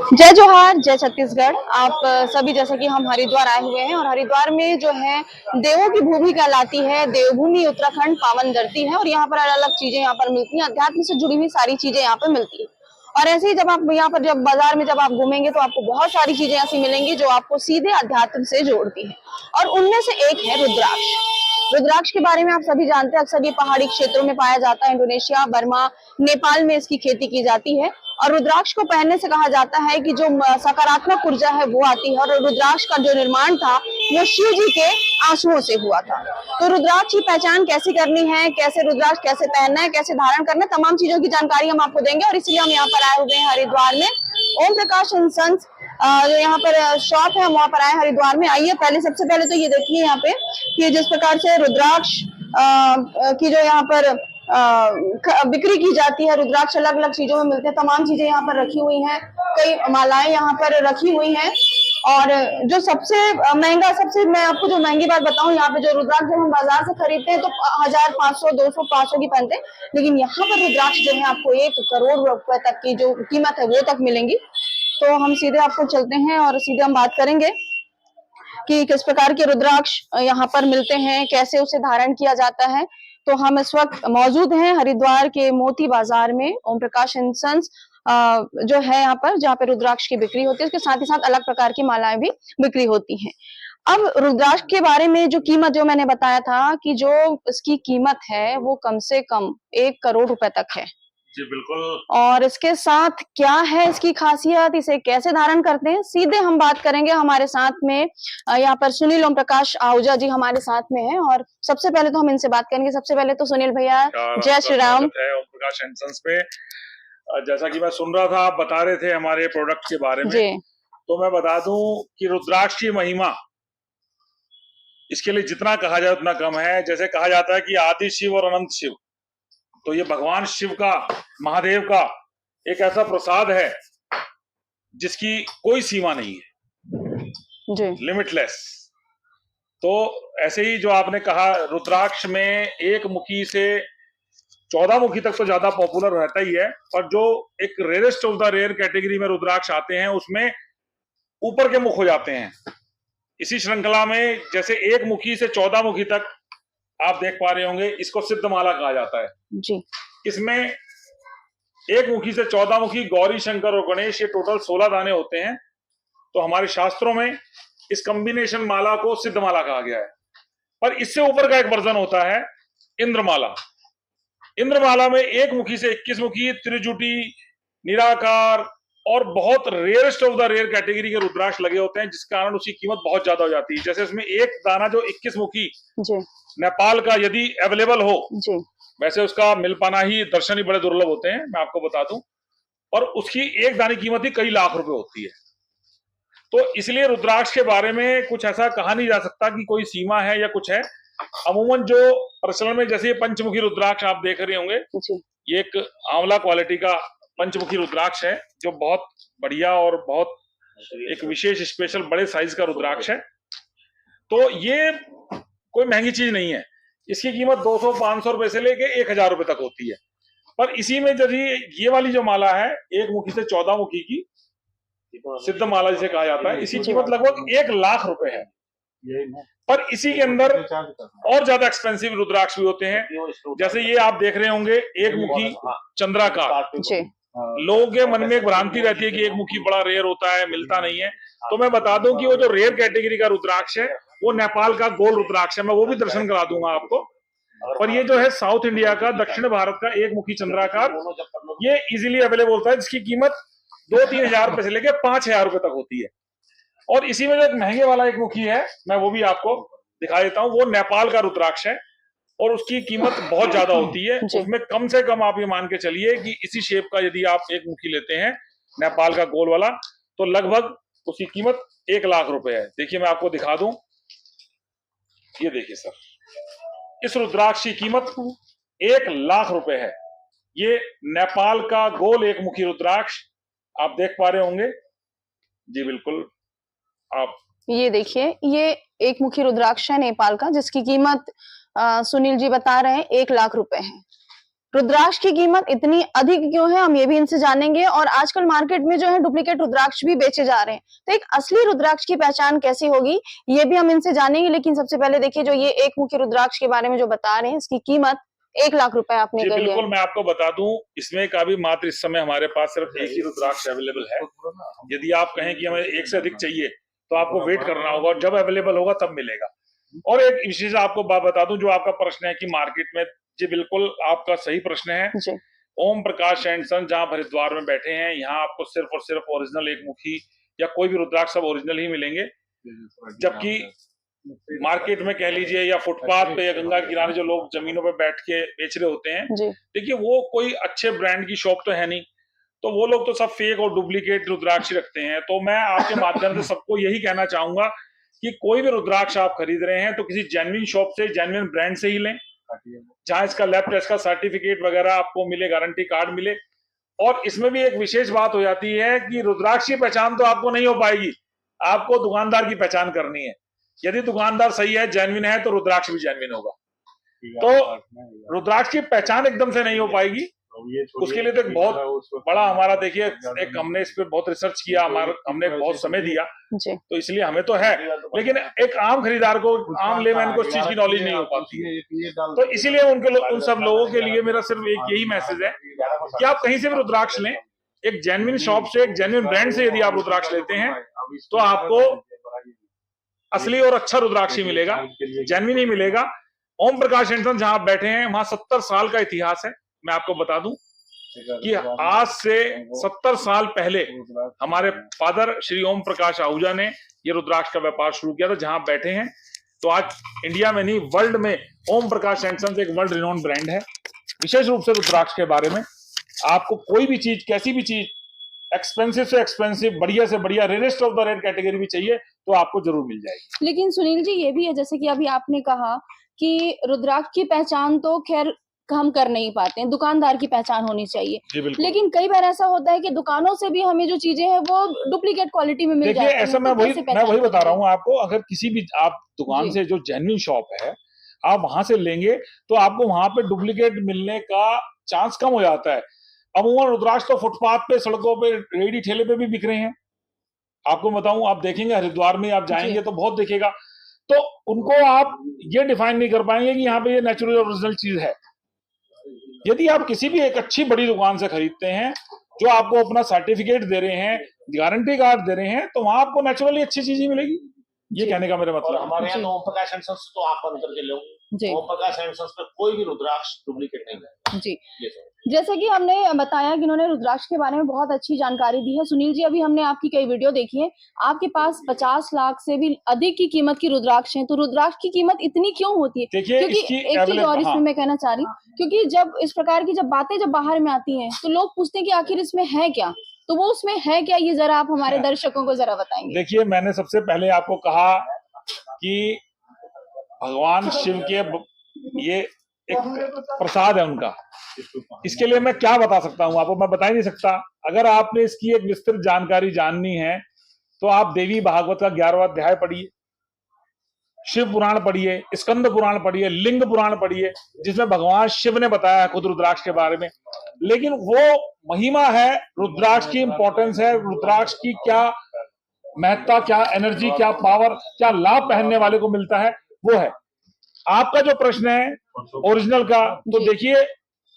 जय जोहार, जय छत्तीसगढ़। आप सभी जैसे कि हम हरिद्वार आए हुए हैं और हरिद्वार में जो है देवों की भूमि कहलाती है, देवभूमि उत्तराखंड पावन धरती है और यहाँ पर अलग-अलग चीजें यहाँ पर मिलती हैं, अध्यात्म से जुड़ी हुई सारी चीजें यहाँ पे मिलती है। और ऐसे ही जब आप यहाँ पर जब बाजार में जब आप घूमेंगे तो आपको बहुत सारी चीजें ऐसी मिलेंगी जो आपको सीधे अध्यात्म से जोड़ती है और उनमें से एक है रुद्राक्ष। रुद्राक्ष के बारे में आप सभी जानते हैं, अक्सर ये पहाड़ी क्षेत्रों में पाया जाता है। इंडोनेशिया, बर्मा, नेपाल में इसकी खेती की जाती है और रुद्राक्ष को पहनने से कहा जाता है कि जो सकारात्मक ऊर्जा है वो आती है और रुद्राक्ष का जो निर्माण था वो शिव जी के आंसुओं से हुआ था। तो रुद्राक्ष की पहचान कैसे करनी है, कैसे रुद्राक्ष कैसे पहनना है, कैसे धारण करना है, तमाम चीजों की जानकारी हम आपको देंगे और इसलिए हम यहाँ पर आए हुए हैं हरिद्वार में। ओम प्रकाश एंड सन्स जो यहाँ पर शॉप है, हम वहां पर आए हरिद्वार में। आइए पहले सबसे पहले तो ये देखिए यहाँ पे कि जिस प्रकार से रुद्राक्ष की जो यहाँ पर बिक्री की जाती है, रुद्राक्ष अलग अलग चीजों में मिलते हैं, तमाम चीजें यहाँ पर रखी हुई हैं, कई मालाएं यहाँ पर रखी हुई हैं। और जो सबसे महंगा, सबसे मैं आपको जो महंगी बात बताऊं, यहाँ पे जो रुद्राक्ष जब हम बाजार से खरीदते हैं तो 1500, 200, 500 की पहनते हैं, लेकिन यहाँ पर रुद्राक्ष जो है आपको 1 करोड़ रुपए तक की जो कीमत है वो तक मिलेंगी। तो हम सीधे आपको चलते हैं और सीधे हम बात करेंगे कि किस प्रकार के रुद्राक्ष यहाँ पर मिलते हैं, कैसे उसे धारण किया जाता है। तो हम इस वक्त मौजूद हैं हरिद्वार के मोती बाजार में, ओम प्रकाश एंड सन्स जो है यहाँ पर, जहाँ पे रुद्राक्ष की बिक्री होती है, उसके साथ ही साथ अलग प्रकार की मालाएं भी बिक्री होती हैं। अब रुद्राक्ष के बारे में जो कीमत जो मैंने बताया था कि जो इसकी कीमत है वो कम से कम 1 करोड़ रुपए तक है। जी बिल्कुल। और इसके साथ क्या है इसकी खासियत, इसे कैसे धारण करते हैं, सीधे हम बात करेंगे। हमारे साथ में यहाँ पर सुनील ओम प्रकाश आहूजा जी हमारे साथ में हैं और सबसे पहले तो हम इनसे बात करेंगे। सबसे पहले तो सुनील भैया, जय श्री राम। ओम प्रकाश एंड सन्स पे जैसा कि मैं सुन रहा था, आप बता रहे थे हमारे प्रोडक्ट के बारे में, तो मैं बता दूं कि रुद्राक्ष की महिमा इसके लिए जितना कहा जाए उतना कम है। जैसे कहा जाता है कि आदि शिव और अनंत शिव, तो ये भगवान शिव का, महादेव का एक ऐसा प्रसाद है जिसकी कोई सीमा नहीं है जी, लिमिटलेस। तो ऐसे ही जो आपने कहा, रुद्राक्ष में एक मुखी से 14 मुखी तक तो ज्यादा पॉपुलर रहता ही है, पर जो एक rarest of the rare category में रुद्राक्ष आते हैं उसमें ऊपर के मुख हो जाते हैं। इसी श्रृंखला में जैसे एक मुखी से 14 मुखी तक आप देख पा रहे होंगे, इसको सिद्ध माला कहा जाता है जी। इसमें एक मुखी से 14 मुखी गौरी, शंकर और गणेश, ये टोटल 16 दाने होते हैं। तो हमारे शास्त्रों में इस कॉम्बिनेशन माला को सिद्ध माला कहा गया है। पर इससे ऊपर का एक वर्जन होता है इंद्रमाला। इंद्रमाला में एक मुखी से 21 मुखी, त्रिजुटी, निराकार और बहुत rarest of the rare category के रुद्राक्ष लगे होते हैं, जिस कारण उसकी कीमत बहुत ज्यादा हो जाती है। जैसे इसमें एक दाना जो 21 मुखी नेपाल का यदि अवेलेबल हो जी, वैसे उसका मिल पाना ही, दर्शन ही बड़े दुर्लभ होते हैं, मैं आपको बता दूं, और उसकी एक दाने की कीमत ही कई लाख रुपए होती है। तो इसलिए रुद्राक्ष के बारे में कुछ ऐसा कहा नहीं जा सकता कि कोई सीमा है या कुछ है। अमूमन जो प्रचलन में, जैसे ये पंचमुखी रुद्राक्ष आप देख रहे होंगे, ये एक आंवला क्वालिटी का पंचमुखी रुद्राक्ष है जो बहुत बढ़िया और बहुत एक विशेष स्पेशल बड़े साइज का रुद्राक्ष है। तो ये कोई महंगी चीज नहीं है। इसकी कीमत 200-500 रुपए से लेके 1000 रुपए तक होती है। पर इसी में यदि ये वाली जो माला है, एक मुखी से 14 मुखी की सिद्ध माला जिसे कहा जाता है, इसकी कीमत लगभग 1 लाख रुपए है। पर इसी के अंदर और ज्यादा एक्सपेंसिव रुद्राक्ष भी होते हैं। जैसे ये आप देख रहे होंगे, एक मुखी चंद्राकार। लोगों के मन में एक भ्रांति रहती है कि एक मुखी बड़ा रेयर होता है, मिलता नहीं है। तो मैं बता दूं कि वो जो रेयर कैटेगरी का रुद्राक्ष है वो नेपाल का गोल रुद्राक्ष है। मैं वो भी दर्शन करा दूंगा आपको। और ये जो है साउथ इंडिया का, दक्षिण भारत का एक मुखी चंद्राकार, ये इजीली अवेलेबल होता है, जिसकी कीमत 2-3 हजार रुपए से लेकर 5,000 रुपए तक होती है। और इसी में जो एक महंगे वाला एक मुखी है, मैं वो भी आपको दिखा देता हूँ। वो नेपाल का रुद्राक्ष है और उसकी कीमत बहुत ज्यादा होती है। उसमें कम से कम आप ये मान के चलिए कि इसी शेप का यदि आप एक मुखी लेते हैं, नेपाल का गोल वाला, तो लगभग उसकी कीमत 1 लाख रुपए है। देखिए मैं आपको दिखा दूं, ये देखिए सर, इस रुद्राक्ष की कीमत 1 लाख रुपए है। ये नेपाल का गोल एक मुखी रुद्राक्ष आप देख पा रहे होंगे जी। बिल्कुल, आप ये देखिए, ये एक मुखी रुद्राक्ष है नेपाल का, जिसकी कीमत सुनील जी बता रहे हैं 1 लाख रुपए है। रुद्राक्ष की कीमत इतनी अधिक क्यों है, हम ये भी इनसे जानेंगे। और आजकल मार्केट में जो है डुप्लीकेट रुद्राक्ष भी बेचे जा रहे हैं, तो एक असली रुद्राक्ष की पहचान कैसी होगी ये भी हम इनसे जानेंगे। लेकिन सबसे पहले देखिए, जो ये एक मुखी रुद्राक्ष के बारे में जो बता रहे हैं, इसकी कीमत 1 लाख रुपए आपने कही है। बिल्कुल, मैं आपको बता दूं, इसमें का भी मात्र इस समय हमारे पास सिर्फ एक ही रुद्राक्ष अवेलेबल है। यदि आप कहें कि हमें एक से अधिक चाहिए तो आपको वेट करना होगा, और जब अवेलेबल होगा तब मिलेगा। और एक विशेष आपको बात बता दूं, जो आपका प्रश्न है कि मार्केट में, जी बिल्कुल आपका सही प्रश्न है जी। ओम प्रकाश एंड सन जहां हरिद्वार में बैठे हैं, यहाँ आपको सिर्फ और सिर्फ ओरिजिनल एक मुखी या कोई भी रुद्राक्ष सब ओरिजिनल ही मिलेंगे। जबकि मार्केट में कह लीजिए या फुटपाथ पे या गंगा के किनारे जो लोग जमीनों पे बैठ के बेच रहे होते हैं, देखिए वो कोई अच्छे ब्रांड की शॉप तो है नहीं, तो वो लोग तो सब फेक और डुप्लीकेट रुद्राक्ष रखते हैं। तो मैं आपके माध्यम से सबको यही कहना चाहूंगा कि कोई भी रुद्राक्ष आप खरीद रहे हैं तो किसी जेन्युइन शॉप से, जेन्युइन ब्रांड से ही लें, जहां इसका लैब टेस्ट का सर्टिफिकेट वगैरह आपको मिले, गारंटी कार्ड मिले। और इसमें भी एक विशेष बात हो जाती है कि रुद्राक्ष की पहचान तो आपको नहीं हो पाएगी, आपको दुकानदार की पहचान करनी है। यदि दुकानदार सही है, जेन्युइन है, तो रुद्राक्ष भी जेन्युइन होगा। तो रुद्राक्ष की पहचान एकदम से नहीं हो पाएगी, उसके लिए तो एक बहुत बड़ा हमारा, देखिए एक हमने इस पे बहुत रिसर्च किया, हमने बहुत समय दिया, तो इसलिए हमें तो है, लेकिन एक आम खरीदार को, आम लेमैन को इस चीज की नॉलेज नहीं हो पाती है। तो इसीलिए उन सब लोगों के लिए मेरा सिर्फ एक यही मैसेज है कि आप कहीं से भी रुद्राक्ष लें, एक जेन्युइन शॉप से, एक जेन्युइन ब्रांड से यदि आप रुद्राक्ष लेते हैं तो आपको असली और अच्छा रुद्राक्ष ही मिलेगा, जेन्युइन ही मिलेगा। ओम प्रकाश एंड सन जहां आप बैठे हैं, वहां 70 साल का इतिहास है। मैं आपको बता दूं कि आज से 70 साल पहले हमारे फादर श्री ओम प्रकाश आहूजा ने ये रुद्राक्ष का व्यापार शुरू किया था जहां बैठे हैं। तो आज इंडिया में नहीं, वर्ल्ड में ओम प्रकाश एंड सन एक वर्ल्ड रिनोन ब्रांड है। विशेष रूप से रुद्राक्ष के बारे में आपको कोई भी चीज, कैसी भी चीज, एक्सपेंसिव से एक्सपेंसिव, बढ़िया से बढ़िया, rarest of the rare category भी चाहिए तो आपको जरूर मिल जाएगी। लेकिन सुनील जी, ये भी है जैसे कि अभी आपने कहा कि रुद्राक्ष की पहचान तो खैर हम कर नहीं पाते हैं, दुकानदार की पहचान होनी चाहिए। लेकिन कई बार ऐसा होता है कि दुकानों से भी हमें जो चीजें हैं वो डुप्लीकेट क्वालिटी में मिल जाती हैं। ऐसा मैं वही बता रहा हूँ आपको, अगर किसी भी आप दुकान से, जो जेन्युइन शॉप है, आप वहां से लेंगे तो आपको वहां पे डुप्लीकेट मिलने का चांस कम हो जाता है। अमूमन रुद्राक्ष तो फुटपाथ पे, सड़कों पे, रेडी ठेले पे भी बिक रहे हैं। आपको बताऊं, आप देखेंगे हरिद्वार में आप जाएंगे तो बहुत दिखेगा। तो उनको आप ये डिफाइन नहीं कर पाएंगे कि यहाँ पे ये नेचुरल ओरिजिनल चीज है। यदि आप किसी भी एक अच्छी बड़ी दुकान से खरीदते हैं, जो आपको अपना सर्टिफिकेट दे रहे हैं, गारंटी कार्ड दे रहे हैं, तो वहां आपको नेचुरली अच्छी चीज ही मिलेगी। ये कहने का मेरा मतलब। हमारे यहाँ ओम प्रकाश एंड सन्स तो आप बंद करके लो, ओम प्रकाश एंड सन्स पे कोई भी रुद्राक्ष डुप्लीकेट नहीं है जी। जैसे कि हमने बताया कि इन्होंने रुद्राक्ष के बारे में बहुत अच्छी जानकारी दी है। सुनील जी, अभी हमने आपकी कई वीडियो देखी है, आपके पास 50 लाख से भी अधिक की कीमत की रुद्राक्ष है। तो रुद्राक्ष की कीमत इतनी क्यों होती है? क्योंकि एक चीज और इसमें मैं कहना चाह रही हूँ, क्योंकि जब इस प्रकार की जब बातें जब बाहर में आती हैं तो लोग पूछते हैं कि आखिर इसमें है क्या, तो वो उसमें है क्या, ये जरा आप हमारे दर्शकों को जरा बताएंगे। देखिए, मैंने सबसे पहले आपको कहा कि भगवान शिव के ये एक प्रसाद है उनका, इसके लिए मैं क्या बता सकता हूं आपको, मैं बता ही नहीं सकता। अगर आपने इसकी एक विस्तृत जानकारी जाननी है तो आप देवी भागवत का 11वां अध्याय पढ़िए, शिव पुराण पढ़िए, स्कंद पुराण पढ़िए, लिंग पुराण पढ़िए, जिसमें भगवान शिव ने बताया है खुद रुद्राक्ष के बारे में। लेकिन वो महिमा है, रुद्राक्ष की इंपॉर्टेंस है, रुद्राक्ष की क्या महत्ता, क्या एनर्जी, क्या पावर, क्या लाभ पहनने वाले को मिलता है, वो है। आपका जो प्रश्न है ओरिजिनल का, तो देखिए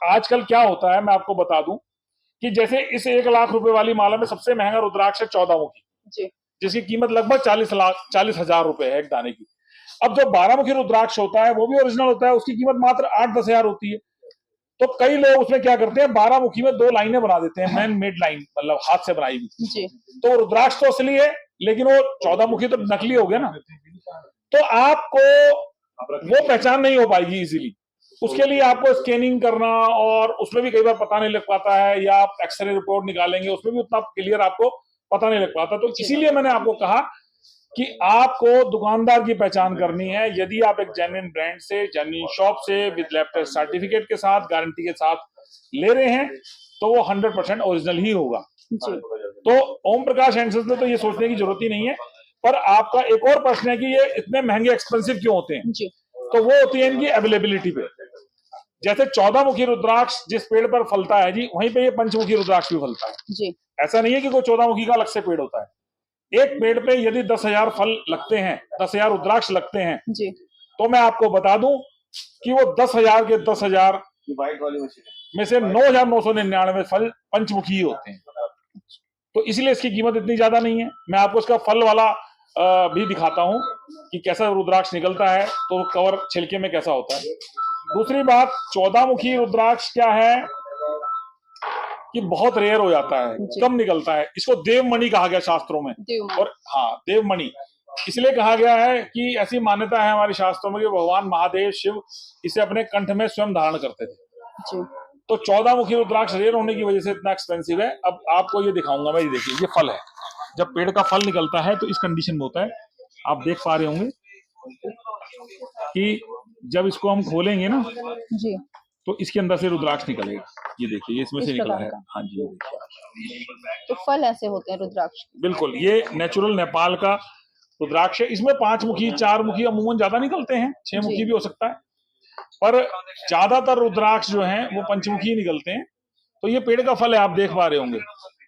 आजकल क्या होता है, मैं आपको बता दूं कि जैसे इस 1 लाख रुपए वाली माला में सबसे महंगा रुद्राक्ष है 14 मुखी, जिसकी कीमत लगभग 40,000 रुपए है एक दाने की। अब जो 12 मुखी रुद्राक्ष होता है वो भी ओरिजिनल होता है, उसकी कीमत मात्र 8-10 हजार होती है। तो कई लोग उसमें क्या करते हैं, 12 मुखी में 2 लाइनें बना देते हैं, मैन मेड लाइन, मतलब हाथ से बनाई हुई। तो रुद्राक्ष तो असली है, लेकिन वो 14 मुखी तो नकली हो गया ना। तो आपको वो पहचान नहीं हो पाएगी इजीली। उसके लिए आपको स्कैनिंग करना, और उसमें भी कई बार पता नहीं लग पाता है, या आप एक्सरे रिपोर्ट निकालेंगे उसमें भी उतना क्लियर आपको पता नहीं लग पाता। तो इसीलिए मैंने आपको कहा कि आपको दुकानदार की पहचान करनी है। यदि आप एक जेन्युइन ब्रांड से, जेन्युइन शॉप से, विद लैब टेस्ट सर्टिफिकेट के साथ, गारंटी के साथ ले रहे हैं, तो वो 100% ओरिजिनल ही होगा। तो ओम प्रकाश एंड सन्स में तो ये सोचने की जरूरत ही नहीं है। पर आपका एक और प्रश्न है कि ये इतने महंगे एक्सपेंसिव क्यों होते हैं, तो वो होती है इनकी अवेलेबिलिटी पे। जैसे 14 मुखी रुद्राक्ष जिस पेड़ पर फलता है जी, वहीं पे ये पंचमुखी रुद्राक्ष भी फलता है जी। ऐसा नहीं है कि कोई 14 मुखी का अलग से पेड़ होता है। एक पेड़ पे यदि 10,000 फल लगते हैं, 10,000 रुद्राक्ष लगते हैं जी। तो मैं आपको बता दूं कि वो 10,000 के 10,000 वाइट वाली मशीन में से 9,999 फल पंचमुखी ही होते हैं। तो इसलिए इसकी कीमत इतनी ज्यादा नहीं है। मैं आपको इसका फल वाला भी दिखाता हूं कि कैसा रुद्राक्ष निकलता है, तो कवर छिलके में कैसा होता है। दूसरी बात, 14 मुखी रुद्राक्ष क्या है कि बहुत रेयर हो जाता है, कम निकलता है। इसको देवमणि कहा गया शास्त्रों में। और हाँ, देवमणि इसलिए कहा गया है कि ऐसी मान्यता है हमारे शास्त्रों में कि भगवान महादेव शिव इसे अपने कंठ में स्वयं धारण करते थे जी। तो 14 मुखी रुद्राक्ष रेयर होने की वजह से इतना एक्सपेंसिव है। अब आपको ये दिखाऊंगा मैं, ये देखिए, ये फल है। जब पेड़ का फल निकलता है तो इस कंडीशन में होता है। आप देख पा रहे होंगे कि जब इसको हम खोलेंगे ना जी, तो इसके अंदर से रुद्राक्ष निकलेगा। ये देखिए, ये इसमें से निकला है। हाँ जी, ये देखिए, तो फल ऐसे होते हैं रुद्राक्ष। बिल्कुल, ये नेचुरल नेपाल का रुद्राक्ष है। इसमें 5 मुखी, 4 मुखी अमूमन ज्यादा निकलते हैं, 6 मुखी भी हो सकता है, पर ज्यादातर रुद्राक्ष जो हैं वो पंचमुखी निकलते हैं। तो ये पेड़ का फल है, आप देख पा रहे होंगे।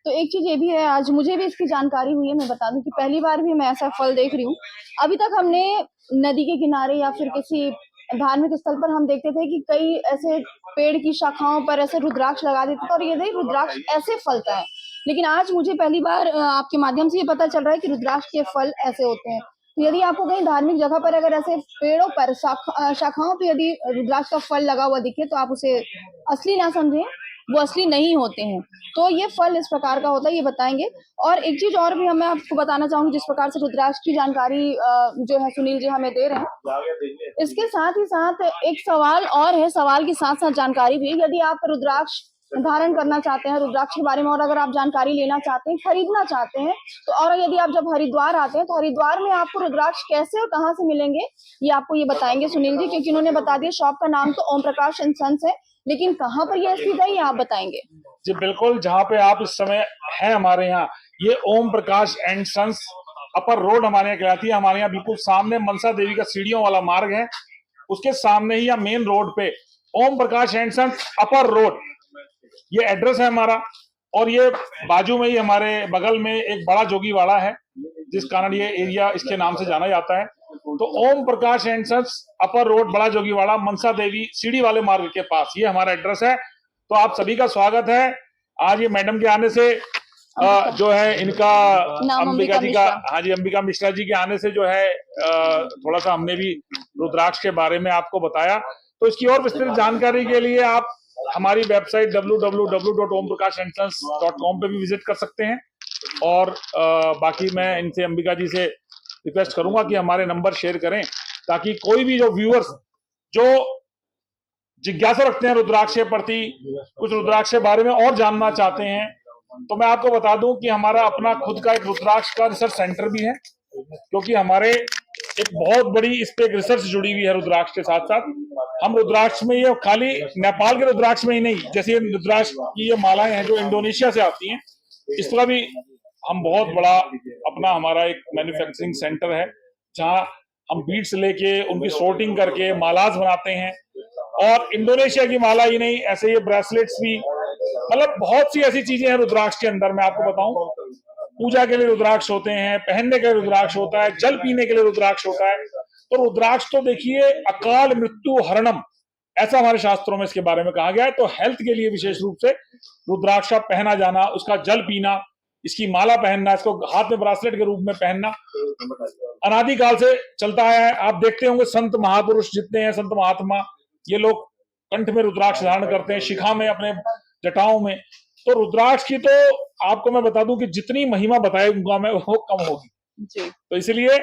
तो एक चीज ये भी है, आज मुझे भी इसकी जानकारी हुई है। मैं बता दूं कि पहली बार भी मैं ऐसा फल देख रही हूँ। अभी तक हमने नदी के किनारे या फिर किसी धार्मिक स्थल पर हम देखते थे कि कई ऐसे पेड़ की शाखाओं पर ऐसे रुद्राक्ष लगा देते थे और ये रुद्राक्ष ऐसे फलता है। लेकिन आज मुझे पहली बार आपके माध्यम से ये पता चल रहा है कि रुद्राक्ष के फल ऐसे होते हैं। तो यदि आपको कहीं धार्मिक जगह पर अगर ऐसे पेड़ों पर शाखाओं पर यदि रुद्राक्ष का फल लगा हुआ दिखे तो आप उसे असली ना समझें, वो असली नहीं होते हैं। तो ये फल इस प्रकार का होता है, ये बताएंगे। और एक चीज और भी मैं आपको बताना चाहूंगी, जिस प्रकार से रुद्राक्ष की जानकारी जो है सुनील जी हमें दे रहे हैं, इसके साथ ही साथ एक सवाल और है, सवाल के साथ साथ जानकारी भी। यदि आप रुद्राक्ष धारण करना चाहते हैं, रुद्राक्ष के बारे में और अगर आप जानकारी लेना चाहते हैं, खरीदना चाहते हैं, तो और यदि आप जब हरिद्वार आते हैं तो हरिद्वार में आपको रुद्राक्ष कैसे और कहाँ से मिलेंगे, ये आपको ये बताएंगे सुनील जी, क्योंकि उन्होंने बता दिया। शॉप का नाम तो ओम प्रकाश एंड सन्स है, लेकिन कहाँ पर ये स्थित है ये आप बताएंगे। जी बिल्कुल, जहाँ पे आप इस समय है हमारे यहाँ, ये Om Prakash and sons upper road हमारे यहाँ कहलाती है। हमारे यहाँ बिल्कुल सामने मनसा देवी का सीढ़ियों वाला मार्ग है, उसके सामने ही या मेन रोड पे Om Prakash and sons upper road, ये एड्रेस है हमारा। और ये बाजू में ही हमारे बगल में एक बड़ा जोगीवाड़ा है, जिस कारण ये एरिया इसके नाम से जाना जाता है। तो Om Prakash and sons upper road, बड़ा जोगीवाड़ा, मनसा देवी सीढ़ी वाले मार्ग के पास, ये हमारा एड्रेस है। तो आप सभी का स्वागत है। आज ये मैडम के आने से जो है इनका अंबिका जी का, हाँ जी, अंबिका मिश्रा जी के आने से जो है थोड़ा सा हमने भी रुद्राक्ष के बारे में आपको बताया। तो इसकी और विस्तृत जानकारी के लिए आप हमारी वेबसाइट www.omprakasandsons.com पे भी विजिट कर सकते हैं। और बाकी मैं इनसे, अंबिका जी से रिक्वेस्ट करूंगा कि हमारे नंबर शेयर करें, ताकि कोई भी जो व्यूअर्स जो जिज्ञासा रखते हैं रुद्राक्ष के प्रति, कुछ रुद्राक्ष के बारे में और जानना चाहते हैं, तो मैं आपको बता दूं कि हमारा अपना खुद का एक रुद्राक्ष का रिसर्च सेंटर भी है, क्योंकि हमारे एक बहुत बड़ी इस पे एक रिसर्च जुड़ी हुई है रुद्राक्ष के साथ साथ। हम रुद्राक्ष में, ये खाली नेपाल के रुद्राक्ष में ही नहीं, जैसे रुद्राक्ष की ये मालाएं हैं जो इंडोनेशिया से आती हैं, इसका भी हम बहुत बड़ा अपना हमारा एक मैन्युफैक्चरिंग सेंटर है, जहां हम बीड्स लेके उनकी सोर्टिंग करके मालाज बनाते हैं। और इंडोनेशिया की माला ही नहीं, ऐसे ये ब्रेसलेट्स भी, मतलब बहुत सी ऐसी चीजें हैं रुद्राक्ष के अंदर। मैं आपको बताऊं, पूजा के लिए रुद्राक्ष होते हैं, पहनने के लिए रुद्राक्ष होता है, जल पीने के लिए रुद्राक्ष होता है। तो रुद्राक्ष तो देखिए अकाल मृत्यु हरणम, ऐसा हमारे शास्त्रों में इसके बारे में कहा गया है। तो हेल्थ के लिए विशेष रूप से रुद्राक्ष का पहना जाना, उसका जल पीना, इसकी माला पहनना, इसको हाथ में ब्रासलेट के रूप में पहनना अनादिकाल से चलता है। आप देखते होंगे संत महापुरुष जितने हैं, संत महात्मा, ये लोग कंठ में रुद्राक्ष धारण करते हैं, शिखा में, अपने जटाओं में। तो रुद्राक्ष की तो आपको मैं बता दूं कि जितनी महिमा बताऊंगा मैं वो कम होगी जी। तो इसलिए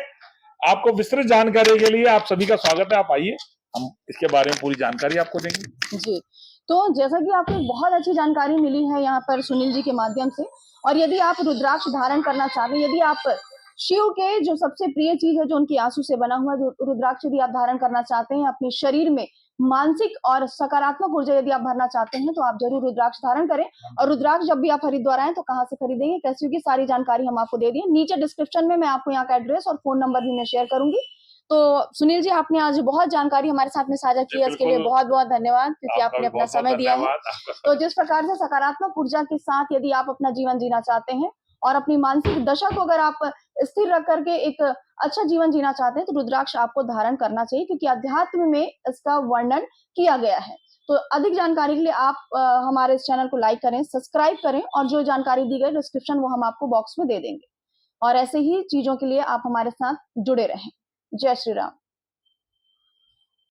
आपको विस्तृत जानकारी के लिए आप सभी का स्वागत है। आप आइए, हम इसके बारे में पूरी जानकारी आपको देंगे जी। तो जैसा कि आपको बहुत अच्छी जानकारी मिली है यहाँ पर सुनील जी के माध्यम से, और यदि आप रुद्राक्ष धारण करना चाहते हैं, यदि आप शिव के जो सबसे प्रिय चीज है, जो उनकी आंसू से बना हुआ रुद्राक्ष यदि आप धारण करना चाहते हैं, अपने शरीर में मानसिक और सकारात्मक ऊर्जा यदि आप भरना चाहते हैं, तो आप जरूर रुद्राक्ष धारण करें। और रुद्राक्ष जब भी आप हरिद्वार आए तो कहाँ से खरीदेंगे, कैसी होगी, सारी जानकारी हम आपको दे दिए। नीचे डिस्क्रिप्शन में मैं आपको यहाँ का एड्रेस और फोन नंबर भी मैं शेयर करूंगी। तो सुनील जी, आपने आज बहुत जानकारी हमारे साथ में साझा की है, इसके लिए बहुत बहुत धन्यवाद, क्योंकि आपने अपना समय दिया है। तो जिस प्रकार से सकारात्मक ऊर्जा के साथ यदि आप अपना जीवन जीना चाहते हैं और अपनी मानसिक दशा को अगर आप स्थिर रख करके एक अच्छा जीवन जीना चाहते हैं, तो रुद्राक्ष आपको धारण करना चाहिए, क्योंकि अध्यात्म में इसका वर्णन किया गया है। तो अधिक जानकारी के लिए आप हमारे इस चैनल को लाइक करें, सब्सक्राइब करें, और जो जानकारी दी गई डिस्क्रिप्शन वो हम आपको बॉक्स में दे देंगे। और ऐसे ही चीजों के लिए आप हमारे साथ जुड़े रहें। जय श्री राम।